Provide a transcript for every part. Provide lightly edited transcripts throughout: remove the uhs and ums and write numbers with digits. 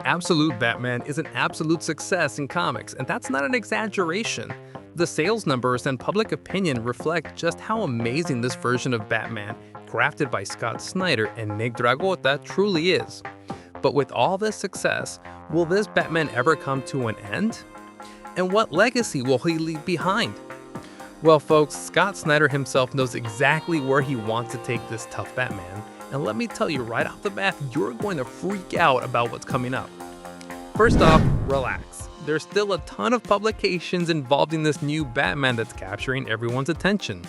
Absolute Batman is an absolute success in comics, and that's not an exaggeration. The sales numbers and public opinion reflect just how amazing this version of Batman, crafted by Scott Snyder and Nick Dragotta, truly is. But with all this success, will this Batman ever come to an end? And what legacy will he leave behind? Well, folks, Scott Snyder himself knows exactly where he wants to take this tough Batman, and let me tell you right off the bat, you're going to freak out about what's coming up. First off, relax. There's still a ton of publications involved in this new Batman that's capturing everyone's attention.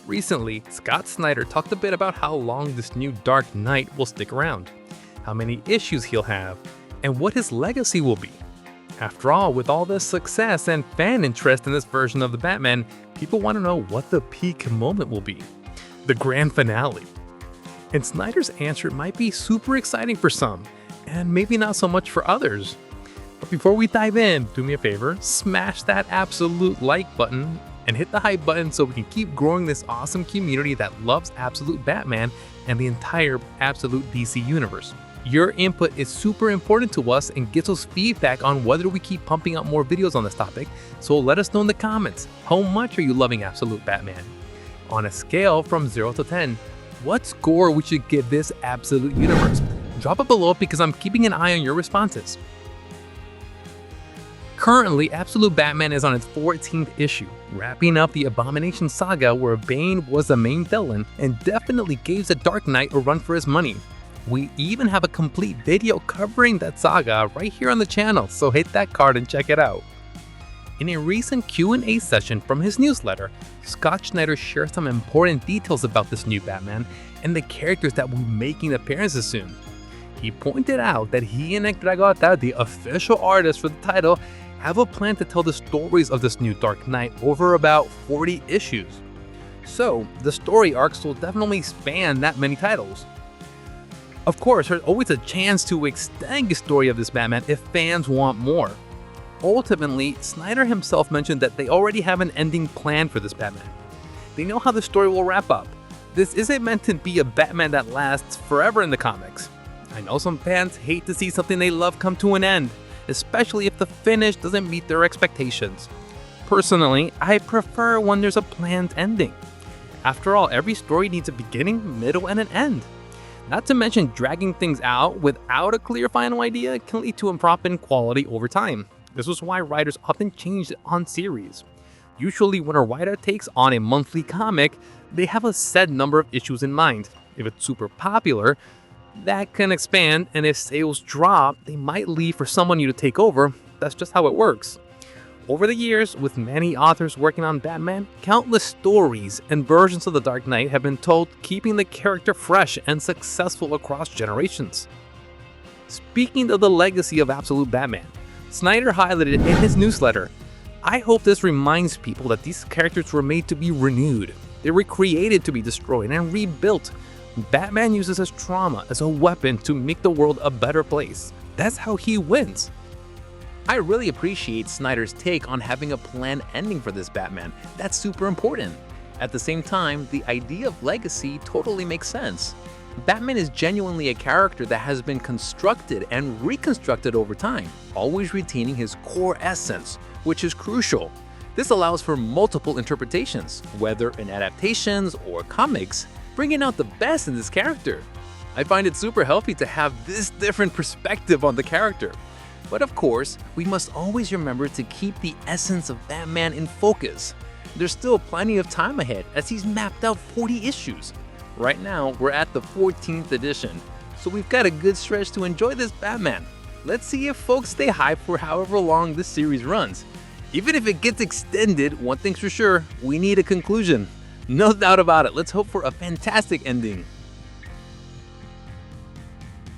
Recently, Scott Snyder talked a bit about how long this new Dark Knight will stick around, how many issues he'll have, and what his legacy will be. After all, with all this success and fan interest in this version of the Batman, people want to know what the peak moment will be, the grand finale. And Snyder's answer might be super exciting for some, and maybe not so much for others. But before we dive in, do me a favor, smash that absolute like button and hit the hype button so we can keep growing this awesome community that loves Absolute Batman and the entire Absolute DC universe. Your input is super important to us and gives us feedback on whether we keep pumping out more videos on this topic, so let us know in the comments, how much are you loving Absolute Batman? On a scale from 0 to 10, what score we should give this Absolute universe? Drop it below because I'm keeping an eye on your responses. Currently, Absolute Batman is on its 14th issue, wrapping up the Abomination saga where Bane was the main villain and definitely gave the Dark Knight a run for his money. We even have a complete video covering that saga right here on the channel, so hit that card and check it out. In a recent Q&A session from his newsletter, Scott Snyder shared some important details about this new Batman and the characters that will be making appearances soon. He pointed out that he and Nick Dragotta, the official artist for the title, have a plan to tell the stories of this new Dark Knight over about 40 issues. So, the story arcs will definitely span that many titles. Of course, there's always a chance to extend the story of this Batman if fans want more. Ultimately, Snyder himself mentioned that they already have an ending plan for this Batman. They know how the story will wrap up. This isn't meant to be a Batman that lasts forever in the comics. I know some fans hate to see something they love come to an end, especially if the finish doesn't meet their expectations. Personally, I prefer when there's a planned ending. After all, every story needs a beginning, middle, and an end. Not to mention, dragging things out without a clear final idea can lead to a drop in quality over time. This is why writers often change on series. Usually when a writer takes on a monthly comic, they have a set number of issues in mind. If it's super popular, that can expand, and if sales drop, they might leave for someone new to take over. That's just how it works. Over the years, with many authors working on Batman, countless stories and versions of the Dark Knight have been told, keeping the character fresh and successful across generations. Speaking of the legacy of Absolute Batman, Snyder highlighted in his newsletter, "I hope this reminds people that these characters were made to be renewed. They were created to be destroyed and rebuilt. Batman uses his trauma as a weapon to make the world a better place. That's how he wins." I really appreciate Snyder's take on having a planned ending for this Batman. That's super important. At the same time, the idea of legacy totally makes sense. Batman is genuinely a character that has been constructed and reconstructed over time, always retaining his core essence, which is crucial. This allows for multiple interpretations, whether in adaptations or comics, bringing out the best in this character. I find it super healthy to have this different perspective on the character. But of course, we must always remember to keep the essence of Batman in focus. There's still plenty of time ahead as he's mapped out 40 issues. Right now, we're at the 14th edition, so we've got a good stretch to enjoy this Batman. Let's see if folks stay hyped for however long this series runs. Even if it gets extended, one thing's for sure, we need a conclusion. No doubt about it, let's hope for a fantastic ending.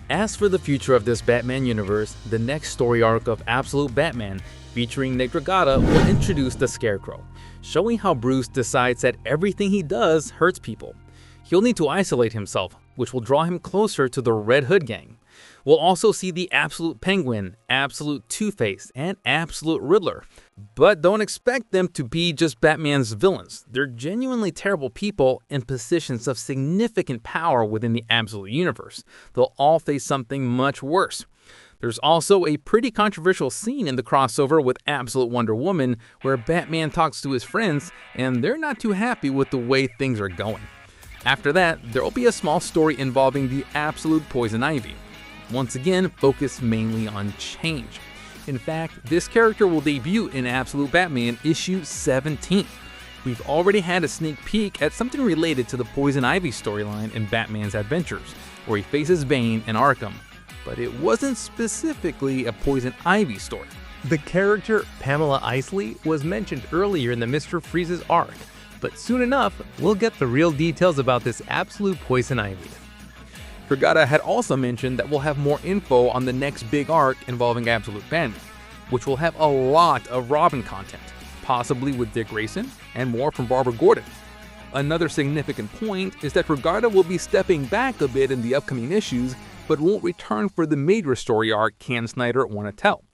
As for the future of this Batman universe, the next story arc of Absolute Batman, featuring Nick Dragotta, will introduce the Scarecrow, showing how Bruce decides that everything he does hurts people. He'll need to isolate himself, which will draw him closer to the Red Hood gang. We'll also see the Absolute Penguin, Absolute Two-Face, and Absolute Riddler. But don't expect them to be just Batman's villains. They're genuinely terrible people in positions of significant power within the Absolute universe. They'll all face something much worse. There's also a pretty controversial scene in the crossover with Absolute Wonder Woman where Batman talks to his friends and they're not too happy with the way things are going. After that, there will be a small story involving the Absolute Poison Ivy. Once again, focused mainly on change. In fact, this character will debut in Absolute Batman issue 17. We've already had a sneak peek at something related to the Poison Ivy storyline in Batman's Adventures, where he faces Bane and Arkham. But it wasn't specifically a Poison Ivy story. The character Pamela Isley was mentioned earlier in the Mr. Freeze's arc, but soon enough, we'll get the real details about this Absolute Poison Ivy. Dragotta had also mentioned that we'll have more info on the next big arc involving Absolute Batman, which will have a lot of Robin content, possibly with Dick Grayson and more from Barbara Gordon. Another significant point is that Dragotta will be stepping back a bit in the upcoming issues, but won't return for the major story arc can Snyder want to tell.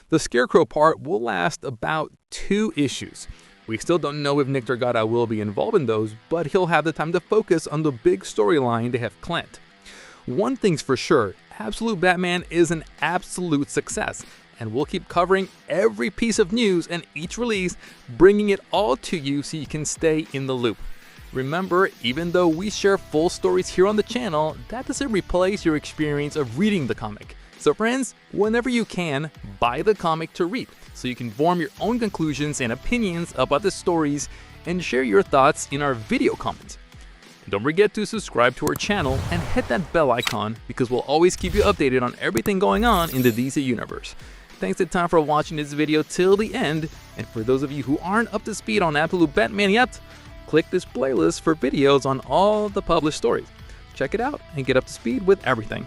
The Scarecrow part will last about 2 issues. We still don't know if Nick Dragotta will be involved in those, but he'll have the time to focus on the big storyline they have planned. One thing's for sure, Absolute Batman is an absolute success, and we'll keep covering every piece of news and each release, bringing it all to you so you can stay in the loop. Remember, even though we share full stories here on the channel, that doesn't replace your experience of reading the comic. So friends, whenever you can, buy the comic to read, so you can form your own conclusions and opinions about the stories and share your thoughts in our video comments. Don't forget to subscribe to our channel and hit that bell icon because we'll always keep you updated on everything going on in the DC universe. Thanks a ton for watching this video till the end, and for those of you who aren't up to speed on Absolute Batman yet, click this playlist for videos on all the published stories. Check it out and get up to speed with everything.